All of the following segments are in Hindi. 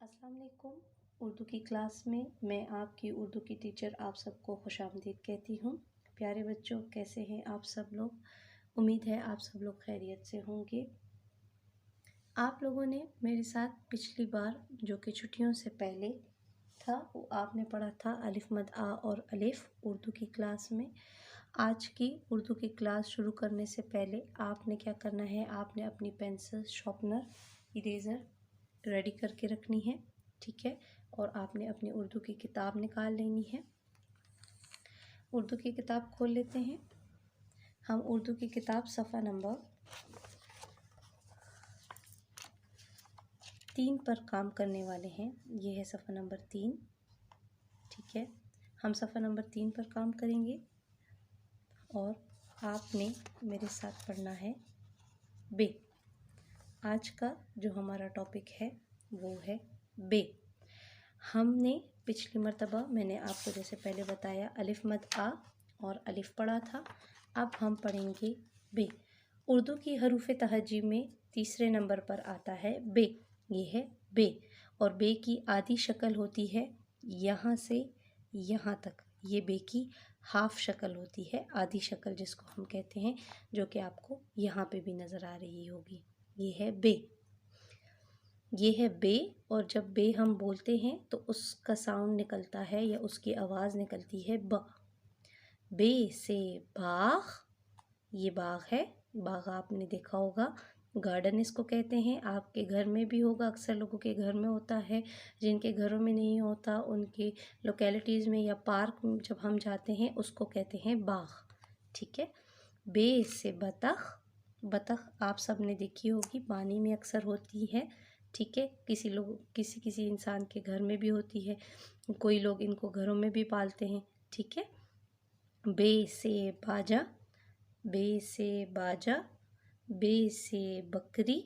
अस्सलाम वालेकुम। उर्दू की क्लास में मैं आपकी उर्दू की टीचर आप सबको खुशामदीद कहती हूँ। प्यारे बच्चों, कैसे हैं आप सब लोग? उम्मीद है आप सब लोग खैरियत से होंगे। आप लोगों ने मेरे साथ पिछली बार जो कि छुट्टियों से पहले था वो आपने पढ़ा था अलिफ मद आ और अलिफ उर्दू की क्लास में। आज की उर्दू की क्लास शुरू करने से पहले आपने क्या करना है, आपने अपनी पेंसिल, शार्पनर, इरेज़र रेडी करके रखनी है, ठीक है। और आपने अपनी उर्दू की किताब निकाल लेनी है। उर्दू की किताब खोल लेते हैं। हम उर्दू की किताब सफ़ा नंबर 3 पर काम करने वाले हैं। ये है सफ़ा नंबर 3, ठीक है। हम सफ़ा नंबर 3 पर काम करेंगे और आपने मेरे साथ पढ़ना है बे। आज का जो हमारा टॉपिक है वो है बे। हमने पिछली मर्तबा मैंने आपको जैसे पहले बताया अलिफ मद आ और अलिफ पढ़ा था। अब हम पढ़ेंगे बे। उर्दू की हरूफ तहजी में तीसरे नंबर पर आता है बे। ये है बे और बे की आधी शक्ल होती है यहाँ से यहाँ तक। ये बे की हाफ शक्ल होती है, आधी शक्ल जिसको हम कहते हैं, जो कि आपको यहाँ पे भी नज़र आ रही होगी। ये है बे। ये है बे और जब बे हम बोलते हैं तो उसका साउंड निकलता है या उसकी आवाज़ निकलती है ब। बे से बाग, ये बाग है। बाग आपने देखा होगा, गार्डन इसको कहते हैं। आपके घर में भी होगा, अक्सर लोगों के घर में होता है। जिनके घरों में नहीं होता उनके लोकेलिटीज़ में या पार्क में जब हम जाते हैं उसको कहते हैं बाग, ठीक है। बे से बतख। बतख आप सब ने देखी होगी, पानी में अक्सर होती है, ठीक है। किसी किसी इंसान के घर में भी होती है, कोई लोग इनको घरों में भी पालते हैं, ठीक है। बे से बाजा। बे से बाजा। बे से बकरी।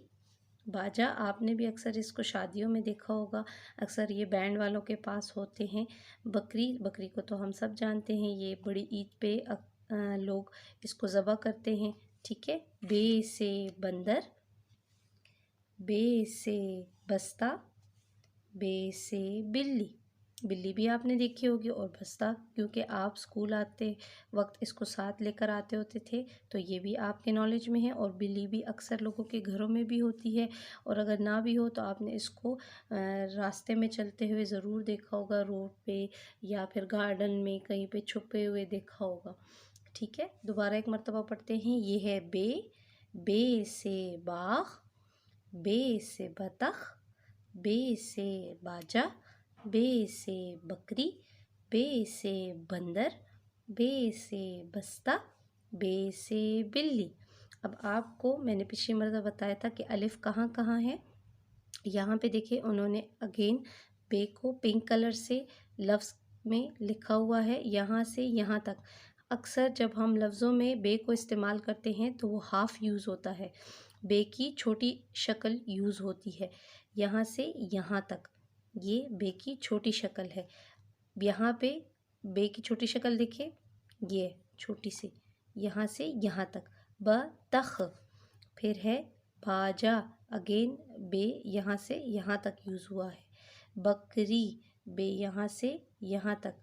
बाजा आपने भी अक्सर इसको शादियों में देखा होगा, अक्सर ये बैंड वालों के पास होते हैं। बकरी, बकरी को तो हम सब जानते हैं, ये बड़ी ईद पे लोग इसको ज़बह करते हैं, ठीक है। बे से बंदर। बे से बस्ता। बे से बिल्ली। बिल्ली भी आपने देखी होगी और बस्ता, क्योंकि आप स्कूल आते वक्त इसको साथ लेकर आते होते थे तो ये भी आपके नॉलेज में है। और बिल्ली भी अक्सर लोगों के घरों में भी होती है, और अगर ना भी हो तो आपने इसको रास्ते में चलते हुए ज़रूर देखा होगा, रोड पे या फिर गार्डन में कहीं पे छुपे हुए देखा होगा, ठीक है। दोबारा एक मर्तबा पढ़ते हैं। ये है बे। बे से बाग। बे से बतख। बे से बाजा। बे से बकरी। बे से बंदर। बे से बस्ता। बे से बिल्ली। अब आपको मैंने पिछली मर्तबा बताया था कि अलिफ कहाँ कहाँ है। यहाँ पे देखिए उन्होंने अगेन बे को पिंक कलर से लफ्ज़ में लिखा हुआ है, यहाँ से यहाँ तक। अक्सर जब हम लफ्ज़ों में बे को इस्तेमाल करते हैं तो वो हाफ़ यूज़ होता है, बे की छोटी शक्ल यूज़ होती है। यहाँ से यहाँ तक ये बे की छोटी शक्ल है। यहाँ पे बे की छोटी शक्ल देखिए, ये छोटी सी, यहाँ से यहाँ तक। बतख। फिर है बाजा, अगेन बे यहाँ से यहाँ तक यूज़ हुआ है। बकरी, बे यहाँ से यहाँ तक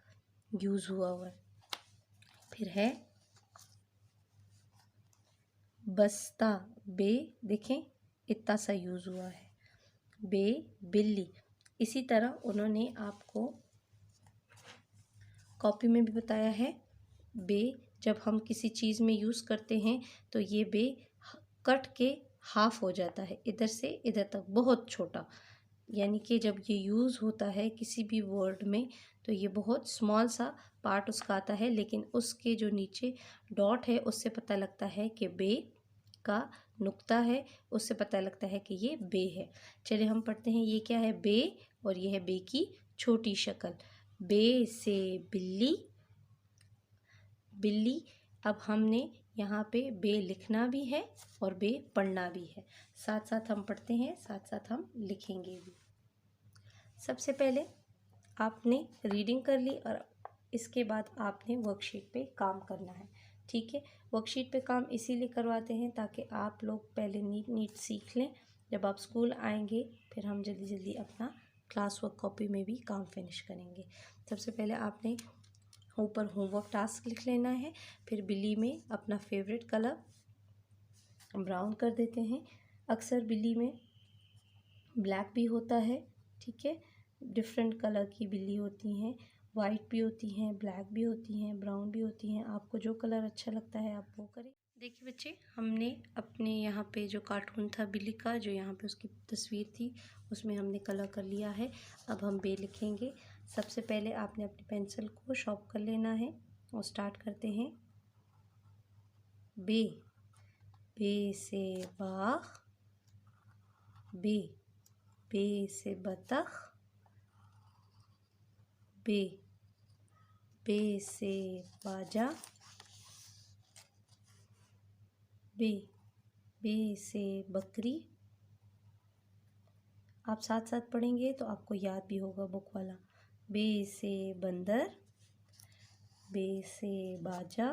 यूज़ हुआ है। फिर है बस्ता, बे देखें इतना सा यूज़ हुआ है। बे बिल्ली। इसी तरह उन्होंने आपको कॉपी में भी बताया है, बे जब हम किसी चीज़ में यूज़ करते हैं तो ये बे कट के हाफ हो जाता है, इधर से इधर तक, बहुत छोटा। यानी कि जब ये यूज़ होता है किसी भी वर्ड में तो ये बहुत स्मॉल सा पार्ट उसका आता है, लेकिन उसके जो नीचे डॉट है उससे पता लगता है कि बे का नुक्ता है, उससे पता लगता है कि ये बे है। चलिए हम पढ़ते हैं, ये क्या है, बे, और ये है बे की छोटी शक्ल। बे से बिल्ली। बिल्ली। अब हमने यहाँ पे बे लिखना भी है और बे पढ़ना भी है, साथ साथ हम पढ़ते हैं, साथ साथ हम लिखेंगे भी। सबसे पहले आपने रीडिंग कर ली और इसके बाद आपने वर्कशीट पे काम करना है, ठीक है। वर्कशीट पे काम इसीलिए करवाते हैं ताकि आप लोग पहले नीट सीख लें, जब आप स्कूल आएंगे फिर हम जल्दी जल्दी अपना क्लास वर्क कॉपी में भी काम फिनिश करेंगे। सबसे पहले आपने ऊपर होमवर्क टास्क लिख लेना है, फिर बिल्ली में अपना फेवरेट कलर ब्राउन कर देते हैं। अक्सर बिल्ली में ब्लैक भी होता है, ठीक है, डिफरेंट कलर की बिल्ली होती हैं, वाइट भी होती हैं, ब्लैक भी होती हैं, ब्राउन भी होती हैं। आपको जो कलर अच्छा लगता है आप वो करें। देखिए बच्चे, हमने अपने यहाँ पे जो कार्टून था बिल्ली का, जो यहाँ पे उसकी तस्वीर थी, उसमें हमने कलर कर लिया है। अब हम बे लिखेंगे। सबसे पहले आपने अपनी पेंसिल को शार्प कर लेना है और स्टार्ट करते हैं। बे, बे से बाग, बे, बे से बतख, बे, बे से बाजा, बे, बे से बकरी। आप साथ साथ पढ़ेंगे तो आपको याद भी होगा बुक वाला। बे से बंदर, बे से बाजा,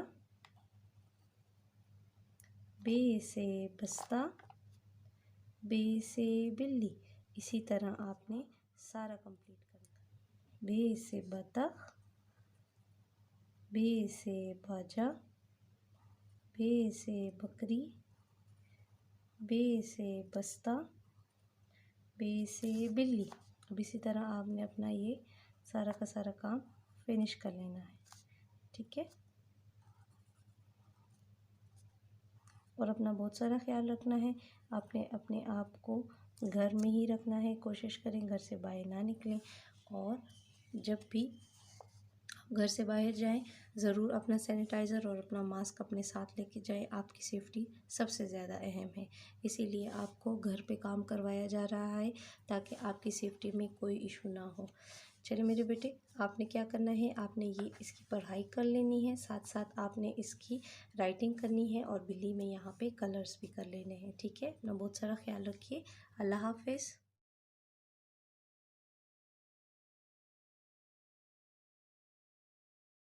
बे से बस्ता, बे से बिल्ली। इसी तरह आपने सारा कंप्लीट करना। बे से बतख, बे से बाजा, बे से बकरी, बे से बस्ता, बे से बिल्ली। अब इसी तरह आपने अपना ये सारा का सारा काम फिनिश कर लेना है, ठीक है। और अपना बहुत सारा ख्याल रखना है। आपने अपने आप को घर में ही रखना है, कोशिश करें घर से बाहर ना निकलें। और जब भी घर से बाहर जाएं ज़रूर अपना सैनिटाइज़र और अपना मास्क अपने साथ लेके जाएं। आपकी सेफ्टी सबसे ज़्यादा अहम है, इसीलिए आपको घर पे काम करवाया जा रहा है ताकि आपकी सेफ्टी में कोई इशू ना हो। चलिए मेरे बेटे, आपने क्या करना है, आपने ये इसकी पढ़ाई कर लेनी है, साथ साथ आपने इसकी राइटिंग करनी है और बिल्ली में यहाँ पे कलर्स भी कर लेने हैं, ठीक है। अपना बहुत सारा ख्याल रखिए। अल्लाह हाफिज़।